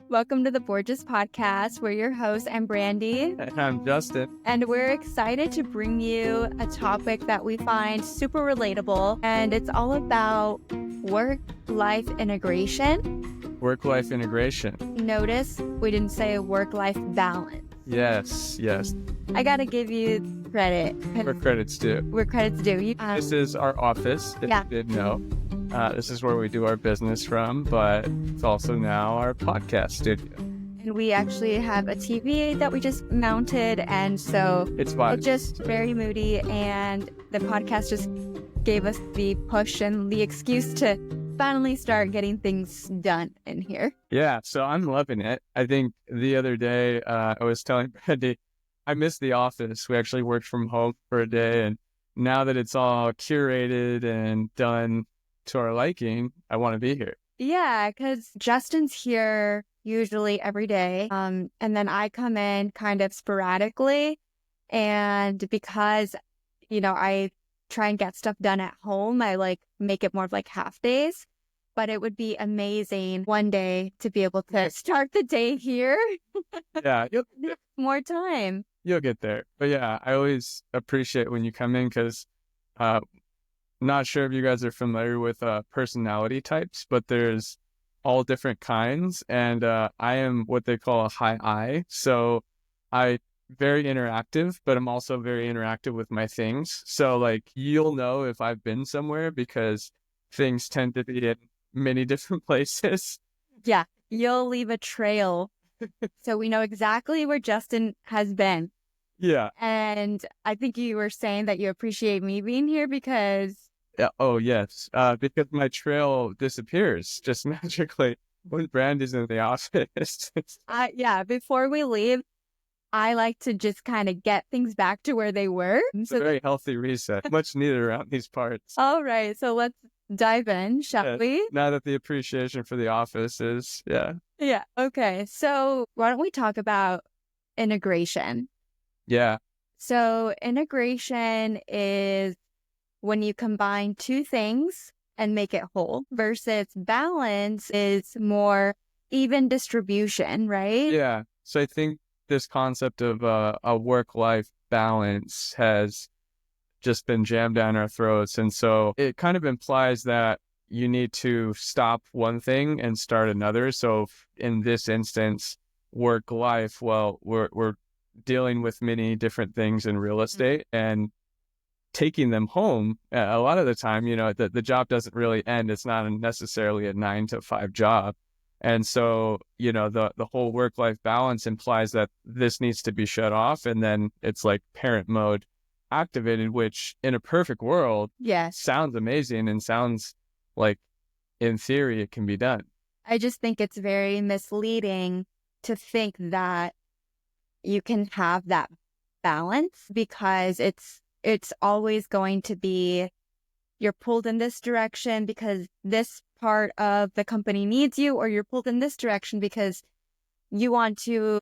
Welcome to the Borges Podcast. We're your hosts. I'm Brandy. And I'm Justin. And we're excited to bring you a topic that we find super relatable. And it's all about work-life integration. Work-life integration. Notice we didn't say work-life balance. Yes. I got to give you credit. Where credit's due. Where credit's due. This is our office, if you didn't know. This is where we do our business from, but it's also now our podcast studio. And we actually have a TV that we just mounted, and so it's just very moody, and the podcast just gave us the push and the excuse to finally start getting things done in here. Yeah, so I'm loving it. I think the other day I was telling Brandy, I missed the office. We actually worked from home for a day, and now that it's all curated and done to our liking, I want to be here. Yeah, because Justin's here usually every day, and then I come in kind of sporadically, and because, I try and get stuff done at home, I make it more of half days, but it would be amazing one day to be able to start the day here. Yeah. More time. You'll get there. But yeah, I always appreciate when you come in because not sure if you guys are familiar with personality types, but there's all different kinds. And I am what they call a high I. So I very interactive, but I'm also very interactive with my things. So you'll know if I've been somewhere because things tend to be in many different places. Yeah, you'll leave a trail. So we know exactly where Justin has been. Yeah. And I think you were saying that you appreciate me being here because... Yeah. Oh, yes. Because my trail disappears just magically when Brandy's in the office. Before we leave, I like to just kind of get things back to where they were. It's a very healthy reset. Much needed around these parts. All right. So let's dive in, shall we? Now that the appreciation for the office is, Yeah. Okay. So why don't we talk about integration? Yeah. So integration is when you combine two things and make it whole, versus balance is more even distribution, right? Yeah. So I think this concept of a work-life balance has just been jammed down our throats. And so it kind of implies that you need to stop one thing and start another. So in this instance, work-life, well, we're dealing with many different things in real estate and taking them home. A lot of the time, the job doesn't really end. It's not necessarily a 9-to-5 job. And so, the whole work-life balance implies that this needs to be shut off. And then it's like parent mode activated, which in a perfect world, sounds amazing and sounds like in theory it can be done. I just think it's very misleading to think that you can have that balance because it's always going to be you're pulled in this direction because this part of the company needs you, or you're pulled in this direction because you want to,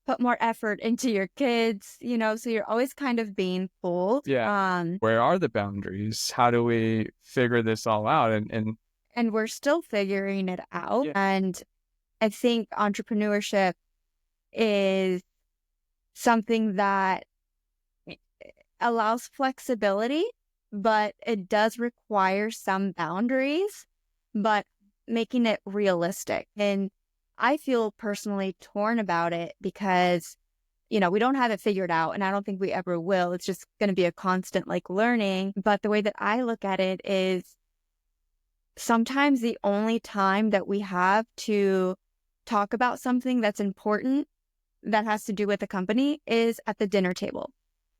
put more effort into your kids, so you're always kind of being pulled. Yeah. Where are the boundaries? How do we figure this all out? And we're still figuring it out. Yeah. And I think entrepreneurship is something that allows flexibility, but it does require some boundaries, but making it realistic. And I feel personally torn about it because, we don't have it figured out, and I don't think we ever will. It's just going to be a constant learning. But the way that I look at it is sometimes the only time that we have to talk about something that's important that has to do with the company is at the dinner table.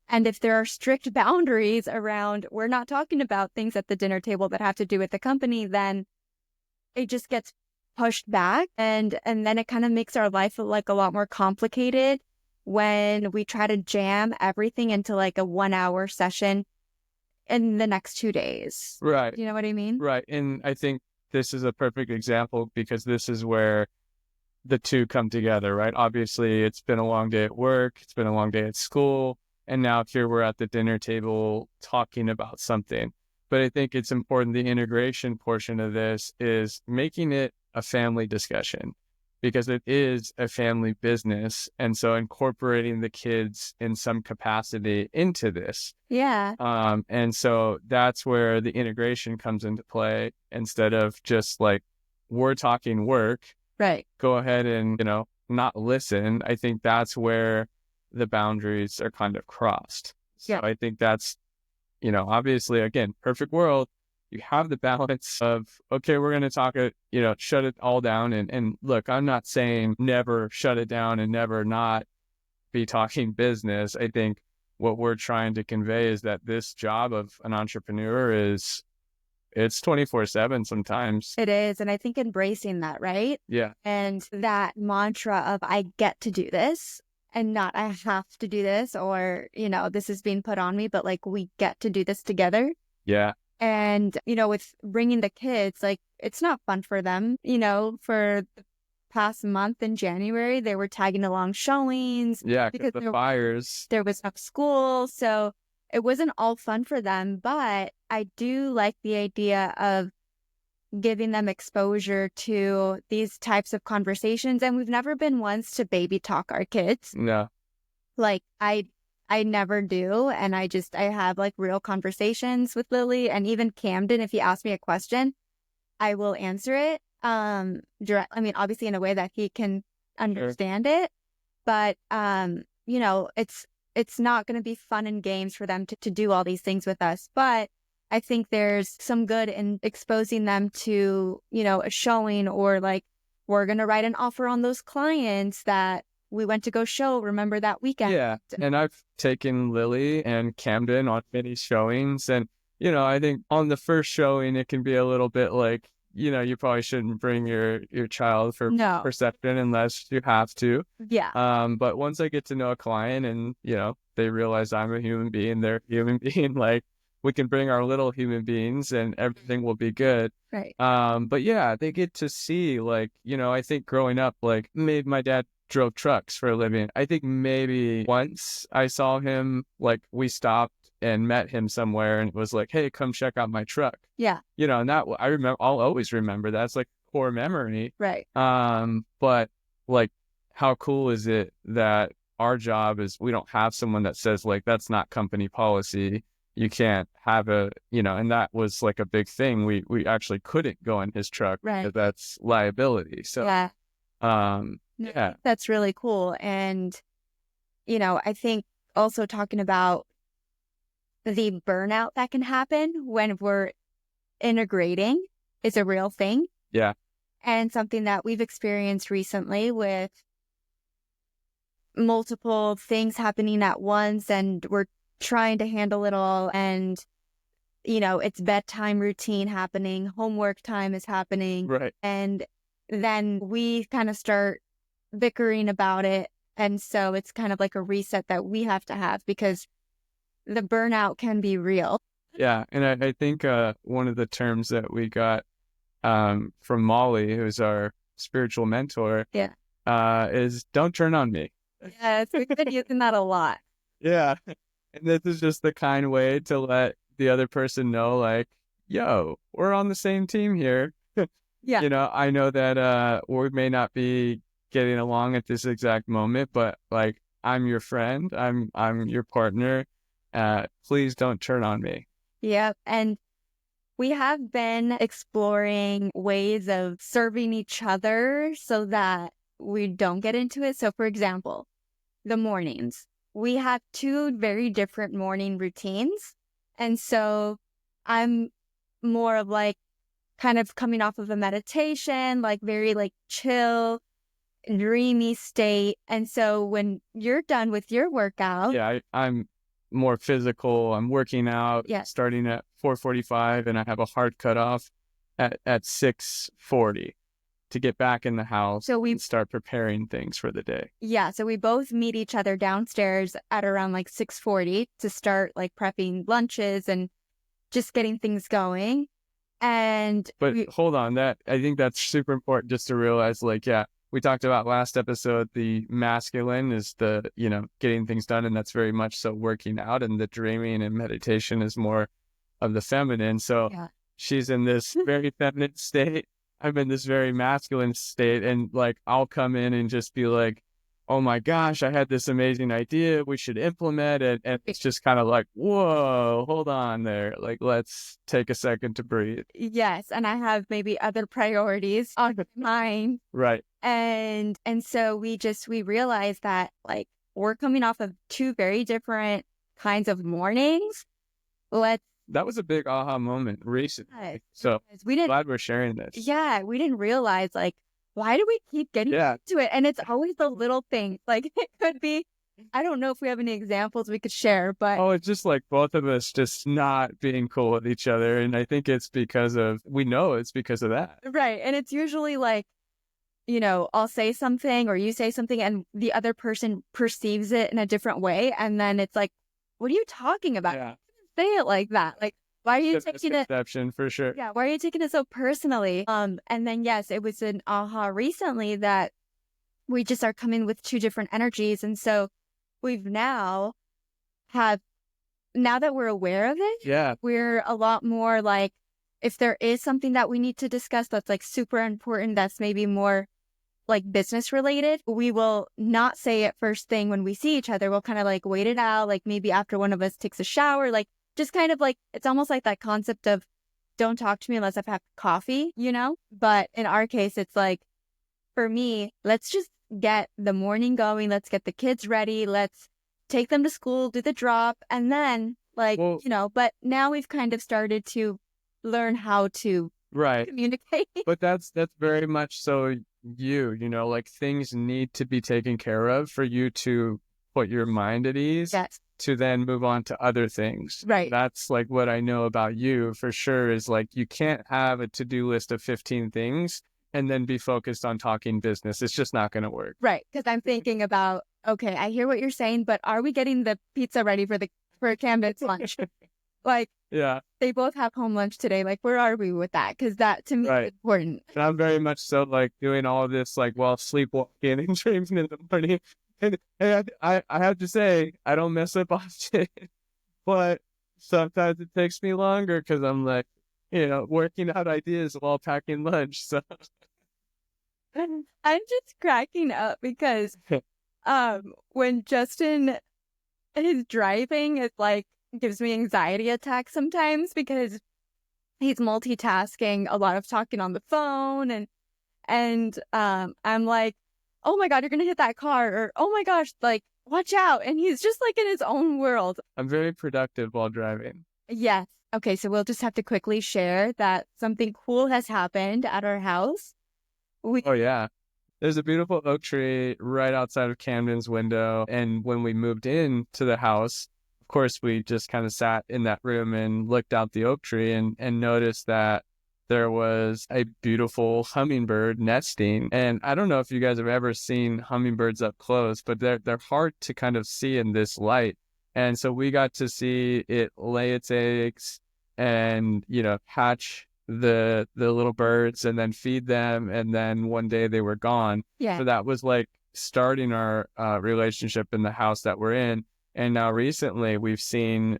And if there are strict boundaries around we're not talking about things at the dinner table that have to do with the company, then it just gets pushed back. And then it kind of makes our life a lot more complicated when we try to jam everything into a 1-hour session in the next 2 days. Right. You know what I mean? Right. And I think this is a perfect example because this is where the two come together, right? Obviously, it's been a long day at work. It's been a long day at school. And now here we're at the dinner table talking about something. But I think it's important, the integration portion of this is making it a family discussion. because it is a family business. And so incorporating the kids in some capacity into this. Yeah. And so that's where the integration comes into play. Instead of just like, we're talking work, right, go ahead and, not listen. I think that's where the boundaries are kind of crossed. So I think that's, obviously, again, perfect world. You have the balance of, okay, we're going to talk it, shut it all down. And look, I'm not saying never shut it down and never not be talking business. I think what we're trying to convey is that this job of an entrepreneur it's 24/7 sometimes. It is. And I think embracing that, right? Yeah. And that mantra of I get to do this and not I have to do this, or, this is being put on me, but like we get to do this together. Yeah. And, with bringing the kids, like it's not fun for them, for the past month in January, they were tagging along showings. Yeah, because the fires. There was no school. So it wasn't all fun for them, but I do like the idea of giving them exposure to these types of conversations. And we've never been ones to baby talk our kids. No. Like I never do. And I have like real conversations with Lily, and even Camden. If he asks me a question, I will answer it. Obviously in a way that he can understand it, but, it's not going to be fun and games for them to do all these things with us. But I think there's some good in exposing them to, a showing, or like, we're going to write an offer on those clients that we went to go show. Remember that weekend? Yeah. And I've taken Lily and Camden on many showings. And, I think on the first showing, it can be a little bit like, you probably shouldn't bring your child for perception unless you have to. Yeah. But once I get to know a client and, they realize I'm a human being, they're a human being, like we can bring our little human beings and everything will be good. Right. But yeah, they get to see, like, I think growing up, like maybe my dad drove trucks for a living. I think maybe once I saw him, like we stopped and met him somewhere and it was like, hey, come check out my truck. Yeah. And that I'll always remember that's like core memory. Right. But like, how cool is it that our job is, we don't have someone that says like, that's not company policy. You can't have and that was like a big thing. We actually couldn't go in his truck because that's liability. So, yeah, that's really cool. And, I think also talking about the burnout that can happen when we're integrating is a real thing. Yeah. And something that we've experienced recently with multiple things happening at once, and we're trying to handle it all. And, it's bedtime routine happening, homework time is happening. Right. And then we kind of start bickering about it. And so it's kind of like a reset that we have to have, because the burnout can be real. Yeah. And I think one of the terms that we got from Molly, who's our spiritual mentor, is don't turn on me. Yes, we've been using that a lot. Yeah. And this is just the kind way to let the other person know, like, yo, we're on the same team here. Yeah. I know that we may not be getting along at this exact moment, but like, I'm your friend. I'm your partner. Please don't turn on me. Yep. And we have been exploring ways of serving each other so that we don't get into it. So for example, the mornings, we have two very different morning routines. And so I'm more of like kind of coming off of a meditation, like very like chill, dreamy state. And so when you're done with your workout, I'm more physical. I'm working out, starting at 4:45, and I have a hard cutoff at 6:40 to get back in the house and start preparing things for the day. Yeah, so we both meet each other downstairs at around like 6:40 to start like prepping lunches and just getting things going. But hold on, I think that's super important just to realize, like, we talked about last episode, the masculine is the, getting things done, and that's very much so working out, and the dreaming and meditation is more of the feminine. So she's in this very feminine state. I'm in this very masculine state, and like I'll come in and just be like, oh my gosh, I had this amazing idea, we should implement it. And it's just kind of like, whoa, hold on there. Like, let's take a second to breathe. Yes. And I have maybe other priorities on mine. Right. And so we realized that like we're coming off of two very different kinds of mornings. That was a big aha moment recently. So glad we're sharing this. Yeah. We didn't realize like, why do we keep getting to it? And it's always the little things. Like it could be, I don't know if we have any examples we could share, but. Oh, it's just like both of us just not being cool with each other. And I think it's because of that. Right. And it's usually like, you know, I'll say something or you say something and the other person perceives it in a different way. And then it's like, what are you talking about? Yeah. Say it like that. Like, why are you taking it? Exception for sure. Yeah. Why are you taking it so personally? And then, yes, it was an aha recently that we just are coming with two different energies. And so we've now that we're aware of it, we're a lot more like, if there is something that we need to discuss that's like super important, that's maybe more like business related, we will not say it first thing when we see each other. We'll kind of like wait it out, like maybe after one of us takes a shower, like just kind of like, it's almost like that concept of don't talk to me unless I've had coffee, you know? But in our case, it's like, for me, let's just get the morning going. Let's get the kids ready. Let's take them to school, do the drop. And then like, you know, but now we've kind of started to learn how to communicate. But that's very much so you know, like things need to be taken care of for you to put your mind at ease. Yes. To then move on to other things. Right. That's like what I know about you for sure is like you can't have a to-do list of 15 things and then be focused on talking business. It's just not going to work. Right. Because I'm thinking about, okay, I hear what you're saying, but are we getting the pizza ready for Camden's lunch? Like, they both have home lunch today. Like, where are we with that? Because that to me is important. And I'm very much so like doing all of this like while sleepwalking and dreaming in the morning. And I have to say, I don't mess up often, but sometimes it takes me longer because I'm like, you know, working out ideas while packing lunch. So I'm just cracking up because when Justin is driving, it like gives me anxiety attacks sometimes because he's multitasking, a lot of talking on the phone, and I'm like, oh my God, you're going to hit that car, or oh my gosh, like, watch out. And he's just like in his own world. I'm very productive while driving. Yes. Okay, so we'll just have to quickly share that something cool has happened at our house. There's a beautiful oak tree right outside of Camden's window. And when we moved into the house, of course, we just kind of sat in that room and looked out the oak tree and noticed that there was a beautiful hummingbird nesting. And I don't know if you guys have ever seen hummingbirds up close, but they're hard to kind of see in this light. And so we got to see it lay its eggs and, you know, hatch the little birds and then feed them. And then one day they were gone. Yeah. So that was like starting our relationship in the house that we're in. And now recently we've seen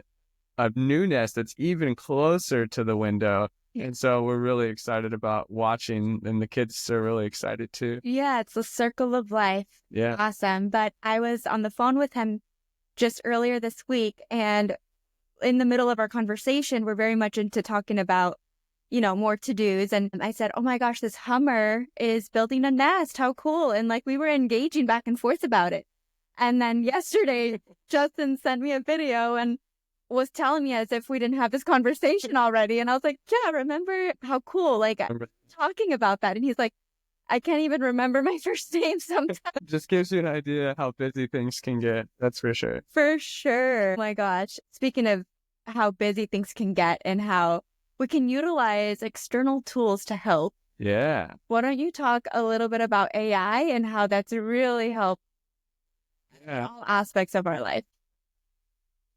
a new nest that's even closer to the window. And so we're really excited about watching, and the kids are really excited too. Yeah, it's the circle of life. Yeah. Awesome. But I was on the phone with him just earlier this week, and in the middle of our conversation, we're very much into talking about, you know, more to-dos. And I said, oh my gosh, this Hummer is building a nest. How cool. And like we were engaging back and forth about it. And then yesterday, Justin sent me a video and was telling me as if we didn't have this conversation already. And I was like, yeah, remember how cool, like talking about that. And he's like, I can't even remember my first name sometimes. Just gives you an idea how busy things can get. That's for sure. For sure. Oh my gosh. Speaking of how busy things can get and how we can utilize external tools to help. Yeah. Why don't you talk a little bit about AI and how that's really helped all aspects of our life?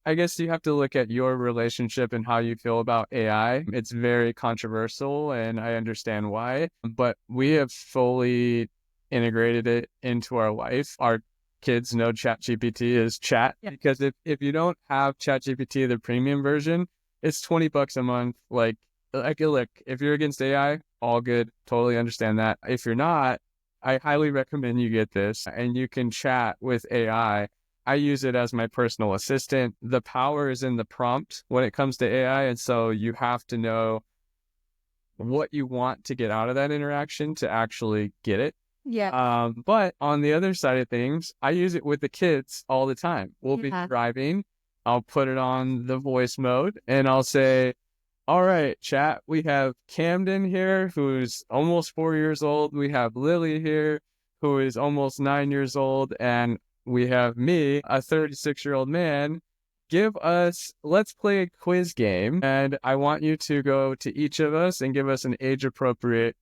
I guess you have to look at your relationship and how you feel about AI. It's very controversial and I understand why, but we have fully integrated it into our life. Our kids know ChatGPT is chat because if you don't have ChatGPT, the premium version, it's $20 a month. Like, look, if you're against AI, all good. Totally understand that. If you're not, I highly recommend you get this, and you can chat with AI. I use it as my personal assistant. The power is in the prompt when it comes to AI. And so you have to know what you want to get out of that interaction to actually get it. Yeah. But on the other side of things, I use it with the kids all the time. We'll be driving. I'll put it on the voice mode and I'll say, all right, chat, we have Camden here, who's almost 4 years old. We have Lily here, who is almost 9 years old. And we have me, a 36-year-old man. Let's play a quiz game. And I want you to go to each of us and give us an age appropriate,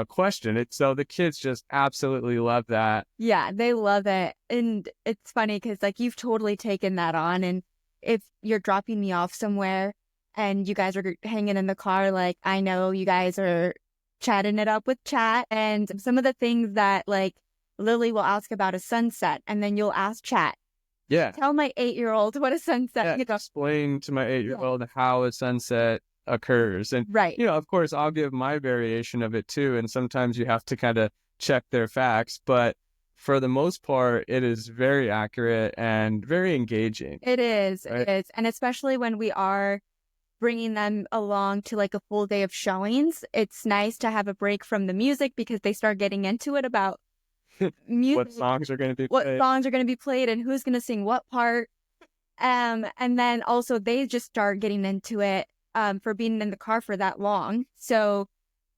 question. So the kids just absolutely love that. Yeah, they love it. And it's funny because like you've totally taken that on. And if you're dropping me off somewhere and you guys are hanging in the car, like I know you guys are chatting it up with chat. And some of the things that like Lily will ask about a sunset and then you'll ask chat. Yeah. Tell my 8-year-old what a sunset. Explain to my 8-year-old how a sunset occurs. And, of course, I'll give my variation of it too. And sometimes you have to kind of check their facts. But for the most part, it is very accurate and very engaging. It is. Right? It is. And especially when we are bringing them along to like a full day of showings, it's nice to have a break from the music because they start getting into it about music, what songs are going to be played and who's going to sing what part. And then also they just start getting into it for being in the car for that long. So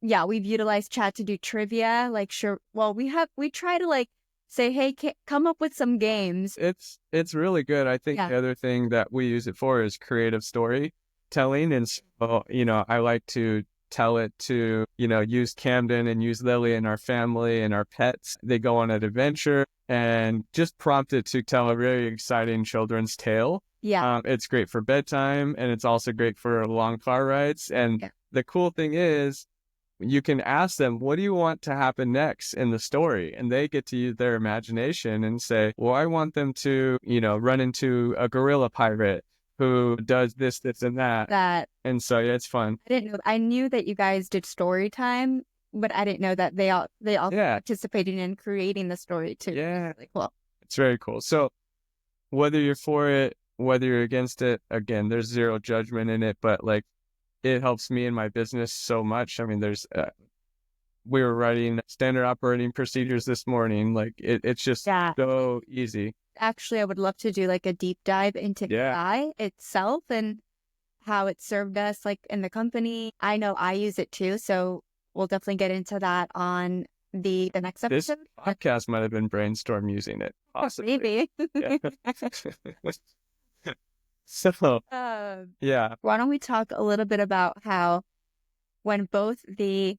yeah, we've utilized chat to do trivia. Like, sure. Well, we try to like say, hey, come up with some games. It's really good. I think the other thing that we use it for is creative storytelling. And so, I like to tell it to, use Camden and use Lily and our family and our pets. They go on an adventure and just prompt it to tell a very exciting children's tale. Yeah. It's great for bedtime and it's also great for long car rides. And the cool thing is you can ask them, what do you want to happen next in the story? And they get to use their imagination and say, well, I want them to, run into a gorilla pirate who does this, and that. And so, it's fun. I didn't know. I knew that you guys did story time, but I didn't know that they all participated in creating the story too. Yeah. Really cool. It's very cool. So whether you're for it, whether you're against it, again, there's zero judgment in it, but like it helps me in my business so much. I mean, we were writing standard operating procedures this morning. Like it's just so easy. Actually, I would love to do like a deep dive into AI itself and how it served us like in the company. I know I use it too, so we'll definitely get into that on the next episode. This podcast might have been brainstorm using it. Possibly. Maybe. So, why don't we talk a little bit about how when both the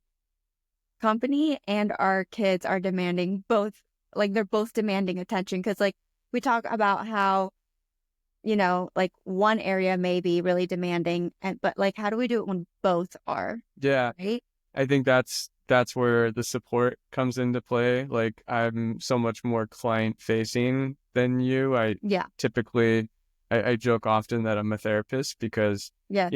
company and our kids are demanding they're both demanding attention, because like we talk about how, like one area may be really demanding, but like, how do we do it when both are? Yeah. Right? I think that's where the support comes into play. Like I'm so much more client facing than you. Typically, I joke often that I'm a therapist because, I'm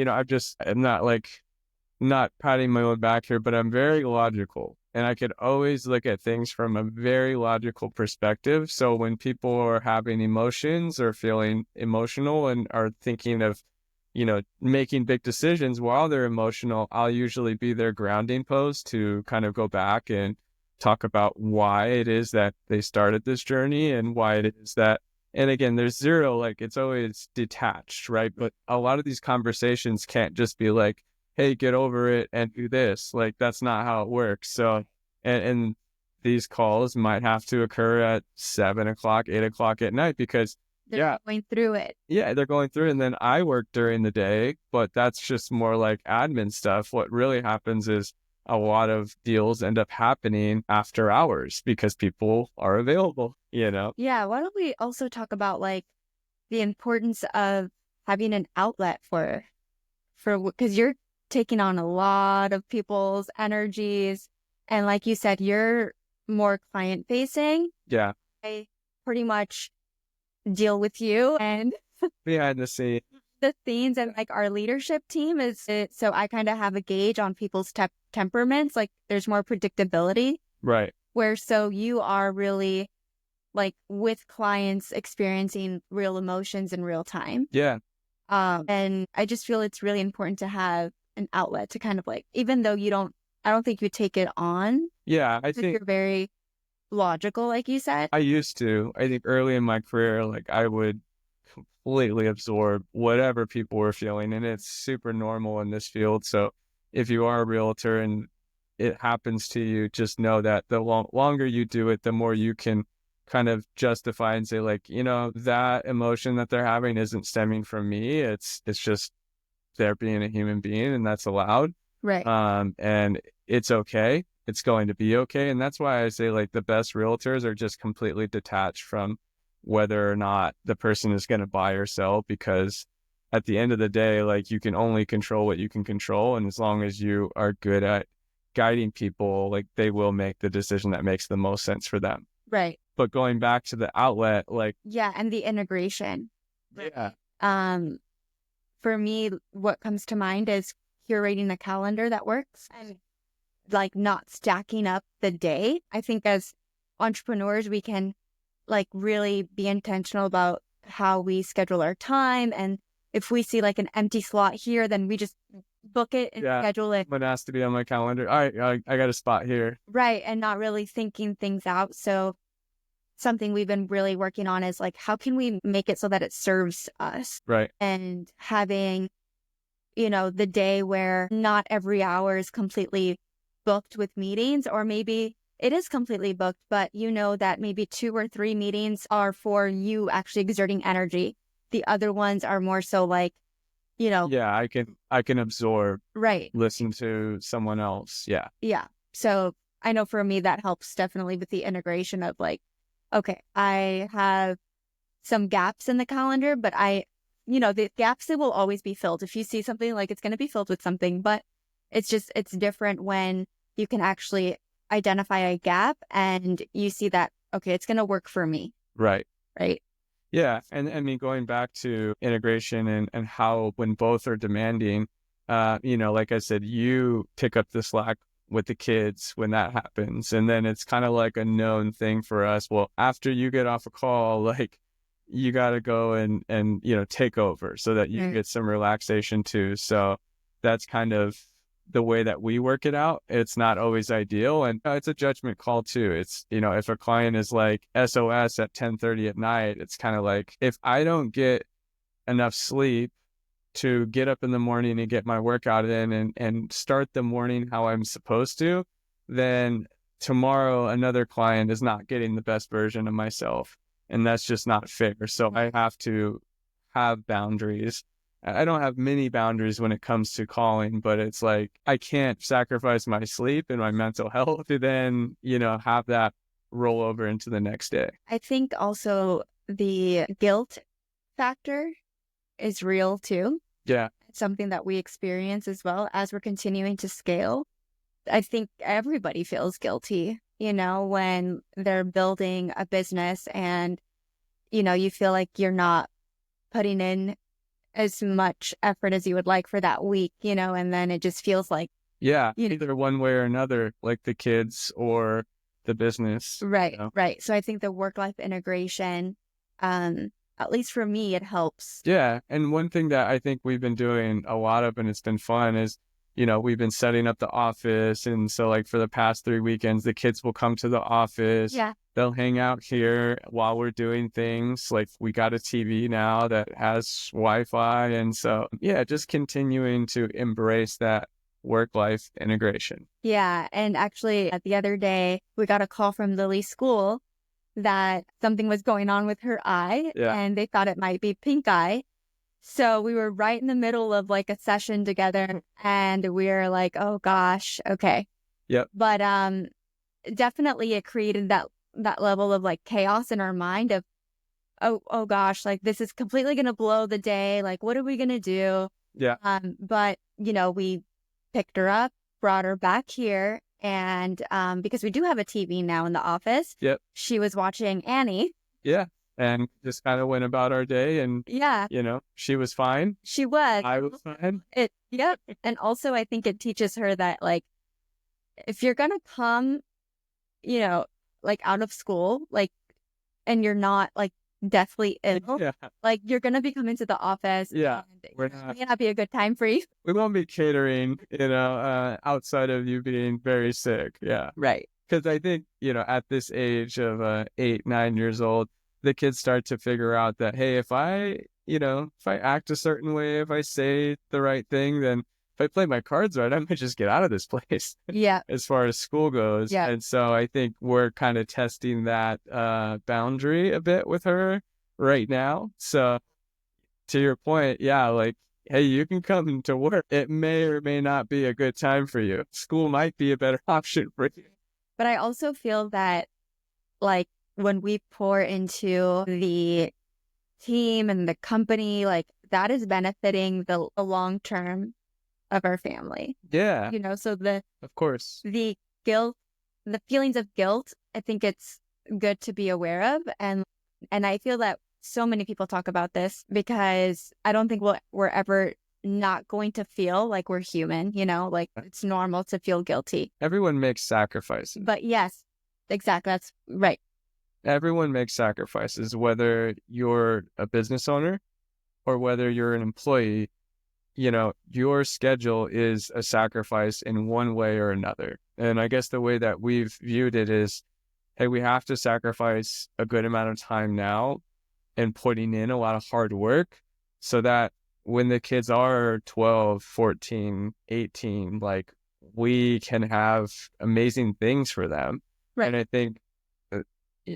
not patting my own back here, but I'm very logical. And I could always look at things from a very logical perspective. So when people are having emotions or feeling emotional and are thinking of, making big decisions while they're emotional, I'll usually be their grounding post to kind of go back and talk about why it is that they started this journey and why it is that. And again, there's zero, like it's always detached, right? But a lot of these conversations can't just be like, hey, get over it and do this. Like, that's not how it works. So, and these calls might have to occur at 7 o'clock, 8 o'clock at night because they're going through it. Yeah, they're going through it. And then I work during the day, but that's just more like admin stuff. What really happens is a lot of deals end up happening after hours because people are available, Yeah. Why don't we also talk about like the importance of having an outlet for because you're taking on a lot of people's energies. And like you said, you're more client facing. Yeah. I pretty much deal with you and behind the scene. the scenes and like our leadership team so I kind of have a gauge on people's temperaments. Like there's more predictability. Right. Where so you are really like with clients experiencing real emotions in real time. Yeah. And I just feel it's really important to have an outlet to kind of like, even though I don't think you take it on. Yeah. I think you're very logical, like you said. I used to. I think early in my career, like I would completely absorb whatever people were feeling, and it's super normal in this field. So if you are a realtor and it happens to you, just know that the longer you do it, the more you can kind of justify and say like, that emotion that they're having isn't stemming from me. It's just they're being a human being, and that's allowed. Right. And it's okay. It's going to be okay. And that's why I say like the best realtors are just completely detached from whether or not the person is going to buy or sell, because at the end of the day, like you can only control what you can control. And as long as you are good at guiding people, like they will make the decision that makes the most sense for them. Right. But going back to the outlet, like, yeah. And the integration. Yeah. For me, what comes to mind is curating a calendar that works and like not stacking up the day. I think as entrepreneurs, we can like really be intentional about how we schedule our time. And if we see like an empty slot here, then we just book it and schedule it. It has to be on my calendar. All right, I got a spot here. Right. And not really thinking things out. So something we've been really working on is like, how can we make it so that it serves us? Right. And having, the day where not every hour is completely booked with meetings, or maybe it is completely booked, but that maybe 2 or 3 meetings are for you actually exerting energy. The other ones are more so like, Yeah, I can absorb. Right. Listen to someone else. Yeah. Yeah. So I know for me that helps definitely with the integration of like, okay, I have some gaps in the calendar, but the gaps, they will always be filled. If you see something, like it's going to be filled with something, but it's different when you can actually identify a gap and you see that, okay, it's going to work for me. Right. Right. Yeah. And I mean, going back to integration and how when both are demanding, like I said, you pick up the slack with the kids when that happens. And then it's kind of like a known thing for us. Well, after you get off a call, like you got to go and take over so that you get some relaxation too. So that's kind of the way that we work it out. It's not always ideal. And it's a judgment call too. It's, if a client is like SOS at 10:30 at night, it's kind of like, if I don't get enough sleep to get up in the morning and get my workout in and start the morning how I'm supposed to, then tomorrow another client is not getting the best version of myself. And that's just not fair. So I have to have boundaries. I don't have many boundaries when it comes to calling, but it's like, I can't sacrifice my sleep and my mental health to then, have that roll over into the next day. I think also the guilt factor is real too. Yeah. It's something that we experience as well as we're continuing to scale. I think everybody feels guilty, when they're building a business and, you feel like you're not putting in as much effort as you would like for that week, and then it just feels like. Yeah. Either one way or another, like the kids or the business. Right. Right. So I think the work-life integration, at least for me, it helps. Yeah. And one thing that I think we've been doing a lot of, and it's been fun, is, we've been setting up the office. And so like for the past 3 weekends, the kids will come to the office. Yeah. They'll hang out here while we're doing things. Like we got a TV now that has Wi-Fi. And so, yeah, just continuing to embrace that work-life integration. Yeah. And actually the other day, we got a call from Lily's school that something was going on with her eye and they thought it might be pink eye. So we were right in the middle of like a session together and we were like, oh gosh, okay. Yep. But definitely it created that level of like chaos in our mind of, oh gosh, like this is completely going to blow the day. Like, what are we going to do? Yeah. But we picked her up, brought her back here. And because we do have a TV now in the office, yep, she was watching Annie. Yeah. and just kind of went about our day. And, Yeah, she was fine. she was. I was fine. Yep. And also I think it teaches her that like, if you're going to come, like out of school, like, and you're not like deathly ill, Yeah. like you're going to be coming to the office. Yeah. And it may not be a good time for you. We won't be catering, outside of you being very sick. Yeah. Right. Because I think, at this age of 8, 9 years old, the kids start to figure out that, hey, if I act a certain way, if I say the right thing, then if I play my cards right, I might just get out of this place. Yeah. As far as school goes. Yeah. And so I think we're kind of testing that boundary a bit with her right now. So to your point, yeah, like, hey, you can come to work. It may or may not be a good time for you. School might be a better option for you. But I also feel that, like, when we pour into the team and the company, like, that is benefiting the long term of our family. Yeah. So of course, the guilt, the feelings of guilt, I think it's good to be aware of. And I feel that so many people talk about this because I don't think we're ever not going to feel like we're human, like it's normal to feel guilty. Everyone makes sacrifices. But yes, exactly. That's right. Everyone makes sacrifices, whether you're a business owner or whether you're an employee. Your schedule is a sacrifice in one way or another. And I guess the way that we've viewed it is, hey, we have to sacrifice a good amount of time now and putting in a lot of hard work so that when the kids are 12, 14, 18, like, we can have amazing things for them. Right. And I think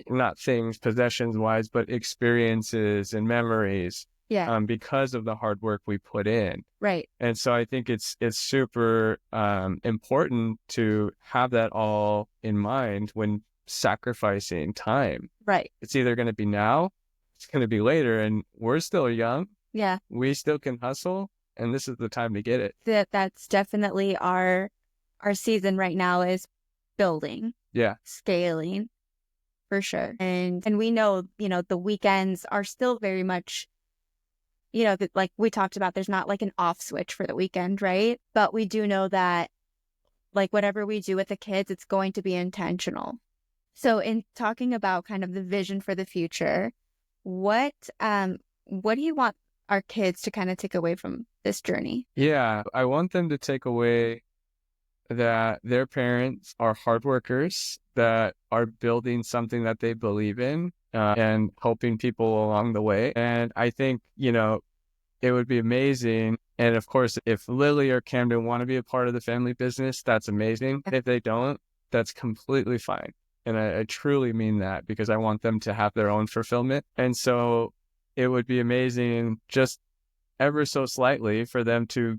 not things possessions wise, but experiences and memories. Yeah. Because of the hard work we put in. Right. And so I think it's super important to have that all in mind when sacrificing time. Right. It's either going to be now, it's going to be later, and we're still young. Yeah. We still can hustle, and this is the time to get it. That's definitely our season right now is building. Yeah. Scaling, for sure. And we know, the weekends are still very much, like we talked about, there's not like an off switch for the weekend, right? But we do know that, like, whatever we do with the kids, it's going to be intentional. So in talking about kind of the vision for the future, what do you want our kids to kind of take away from this journey? Yeah, I want them to take away that their parents are hard workers that are building something that they believe in and helping people along the way. And I think, it would be amazing. And of course, if Lily or Camden want to be a part of the family business, that's amazing. If they don't, that's completely fine. And I truly mean that, because I want them to have their own fulfillment. And so it would be amazing, just ever so slightly, for them to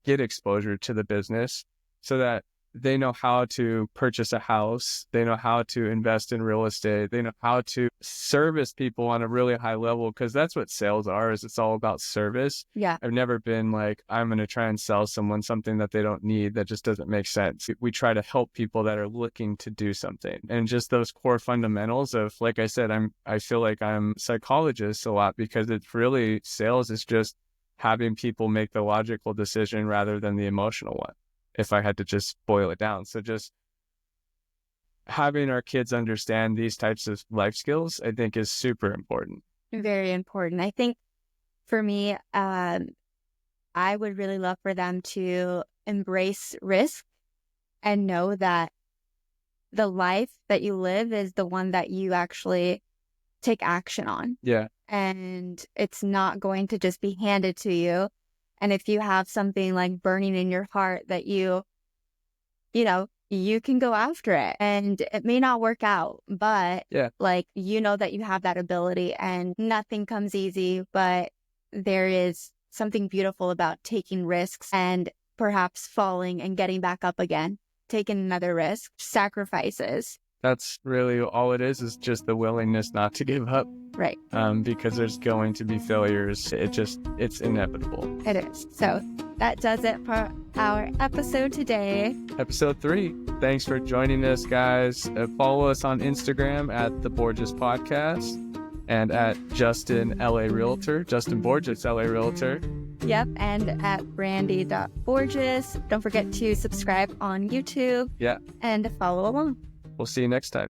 get exposure to the business so that they know how to purchase a house. They know how to invest in real estate. They know how to service people on a really high level, because that's what sales are, is it's all about service. Yeah. I've never been like, I'm going to try and sell someone something that they don't need. That just doesn't make sense. We try to help people that are looking to do something. And just those core fundamentals of, like I said, I feel like I'm a psychologist a lot, because it's really, sales is just having people make the logical decision rather than the emotional one, if I had to just boil it down. So just having our kids understand these types of life skills, I think, is super important. Very important. I think for me, I would really love for them to embrace risk and know that the life that you live is the one that you actually take action on. Yeah. And it's not going to just be handed to you. And if you have something like burning in your heart that you can go after it, and it may not work out, but that you have that ability, and nothing comes easy, but there is something beautiful about taking risks and perhaps falling and getting back up again, taking another risk, sacrifices. That's really all it is just the willingness not to give up. Right. Because there's going to be failures. It's inevitable. It is. So that does it for our episode today. Episode 3. Thanks for joining us, guys. Follow us on Instagram at the Borges Podcast. and at Justin LA Realtor, Justin Borges LA Realtor. Yep, and at brandy.borges. Don't forget to subscribe on YouTube. Yeah. And follow along. We'll see you next time.